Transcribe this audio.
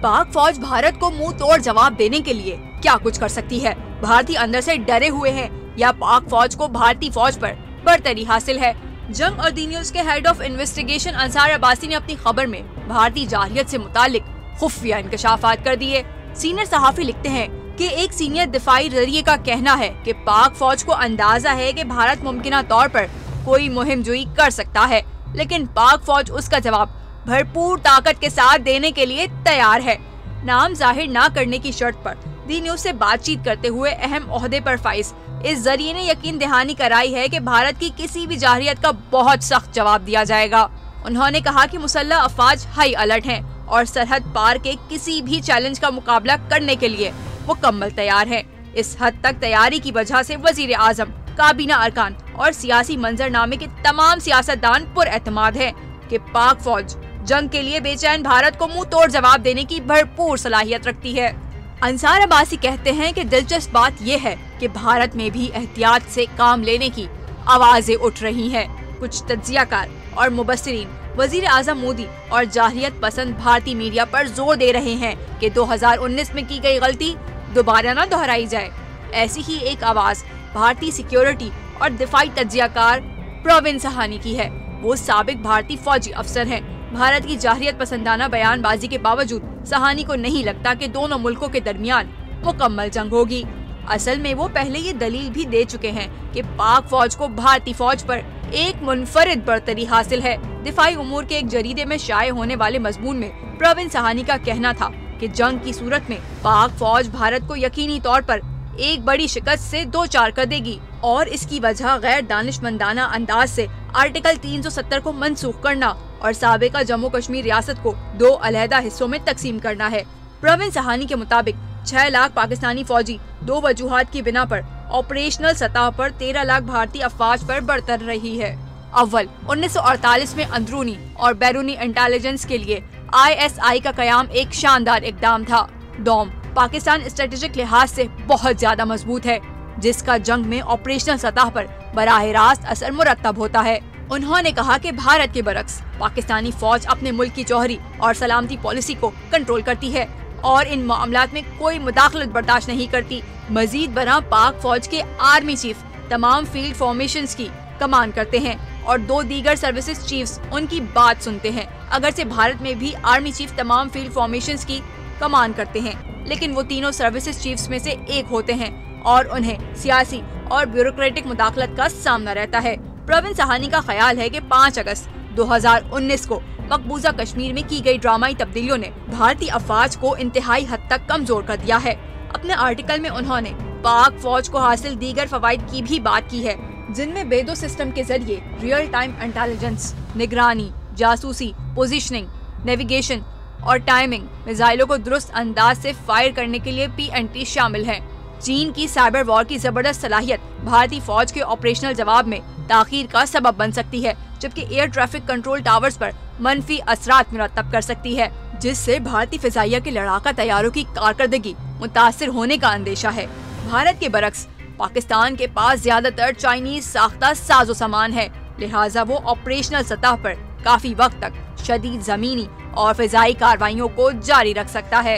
पाक फौज भारत को मुंह तोड़ जवाब देने के लिए क्या कुछ कर सकती है? भारतीय अंदर से डरे हुए हैं या पाक फौज को भारतीय फौज पर बढ़तरी हासिल है? जंग और दी न्यूज के head of investigation Ansar Abbasi ने अपनी खबर में भारतीय जारहियत से मुतालिक खुफिया इंकशाफात कर दिए। सीनियर सहाफी लिखते हैं कि एक सीनियर दिफाई जरिए का कहना है कि पाक फौज को अंदाजा है कि भारत मुमकिना तौर पर कोई मुहिम जुई कर सकता है, लेकिन पाक फौज उसका जवाब भरपूर ताकत के साथ देने के लिए तैयार है। नाम जाहिर न करने की शर्त पर दी न्यूज से बातचीत करते हुए अहम ओहदे पर फाइज इस जरिए ने यकीन दहानी कराई है कि भारत की किसी भी जारहियत का बहुत सख्त जवाब दिया जाएगा। उन्होंने कहा कि मुसल्लह अफवाज हाई अलर्ट हैं और सरहद पार के किसी भी चैलेंज का मुकाबला करने के लिए मुकम्मल तैयार है। इस हद तक तैयारी की वजह से वजीर आजम, काबीना अरकान और सियासी मंजरनामे के तमाम सियासतदान पुरएतमाद हैं कि पाक फौज जंग के लिए बेचैन भारत को मुंह तोड़ जवाब देने की भरपूर सलाहियत रखती है। अंसार अब्बासी कहते हैं कि दिलचस्प बात यह है कि भारत में भी एहतियात से काम लेने की आवाजें उठ रही हैं। कुछ तज्जियाकार और मुबस्सिरीन वजीर आजम मोदी और जारहियत पसंद भारतीय मीडिया पर जोर दे रहे हैं कि 2019 में की गई गलती दोबारा न दोहराई जाए। ऐसी ही एक आवाज भारतीय सिक्योरिटी और दिफाई तज्जियाकार प्रवीण सहानी की है। वो साबिक भारतीय फौजी अफसर हैं। भारत की जारहियत पसंदाना बयानबाजी के बावजूद सहानी को नहीं लगता कि दोनों मुल्कों के दरमियान मुकम्मल जंग होगी। असल में वो पहले ये दलील भी दे चुके हैं कि पाक फौज को भारतीय फौज पर एक मुनफरिद बढ़तरी हासिल है। दिफाई उमूर के एक जरीदे में शाये होने वाले मजमून में प्रवीण सहानी का कहना था कि जंग की सूरत में पाक फौज भारत को यकीनी तौर पर एक बड़ी शिकस्त से दो चार कर देगी और इसकी वजह गैर दानिशमंदाना अंदाज से आर्टिकल 370 को मंसूख करना और साबिका जम्मू कश्मीर रियासत को दो अलहदा हिस्सों में तकसीम करना है। प्रवीण सहानी के मुताबिक 6 लाख पाकिस्तानी फौजी दो वजूहात की बिना पर ऑपरेशनल सतह पर 13 लाख भारतीय अफवाज पर बरतर रही है। अव्वल 1948 में अंदरूनी और बैरूनी इंटेलिजेंस के लिए ISI का कयाम एक शानदार इकदाम था। डॉम पाकिस्तान स्ट्रेटेजिक लिहाज से बहुत ज्यादा मजबूत है, जिसका जंग में ऑपरेशनल सतह पर बराह रास्त असर मुरत्तब होता है। उन्होंने कहा कि भारत के बरक्स पाकिस्तानी फौज अपने मुल्क की जौहरी और सलामती पॉलिसी को कंट्रोल करती है और इन मामलात में कोई मुदाखलत बर्दाश्त नहीं करती। मजीद बरा पाक फौज के आर्मी चीफ तमाम फील्ड फॉर्मेशंस की कमान करते हैं और 2 दीगर सर्विसेज चीफ्स उनकी बात सुनते हैं। अगर से भारत में भी आर्मी चीफ तमाम फील्ड फॉर्मेशंस की कमान करते हैं, लेकिन वो तीनों सर्विसेज चीफ्स में से एक होते हैं और उन्हें सियासी और ब्यूरोक्रेटिक मुदाखलत का सामना रहता है। प्रवीण सहानी का ख्याल है कि 5 अगस्त 2019 को मकबूजा कश्मीर में की गई ड्रामाई तब्दीलियों ने भारतीय अफवाज को इंतहाई हद तक कमजोर कर दिया है। अपने आर्टिकल में उन्होंने पाक फौज को हासिल दीगर फवाइद की भी बात की है, जिनमें बेदो सिस्टम के जरिए रियल टाइम इंटेलिजेंस, निगरानी, जासूसी, पोजीशनिंग, नेविगेशन और टाइमिंग, मिसाइलों को दुरुस्त अंदाज से फायर करने के लिए PNT शामिल है। चीन की साइबर वॉर की जबरदस्त सलाहियत भारतीय फौज के ऑपरेशनल जवाब में ताखीर का सबब बन सकती है, जबकि एयर ट्रैफिक कंट्रोल टावर्स पर मनफी असरात मुरत्तब कर सकती है, जिससे भारतीय फिजाइया के लड़ाका तैयारों की कारकर्दगी मुतासिर होने का अंदेशा है। भारत के बरक्स पाकिस्तान के पास ज्यादातर चाइनीज साख्ता साजो सामान है, लिहाजा वो ऑपरेशनल सतह पर काफी वक्त तक शदीद जमीनी और फिजाई कार्रवाइयों को जारी रख सकता है।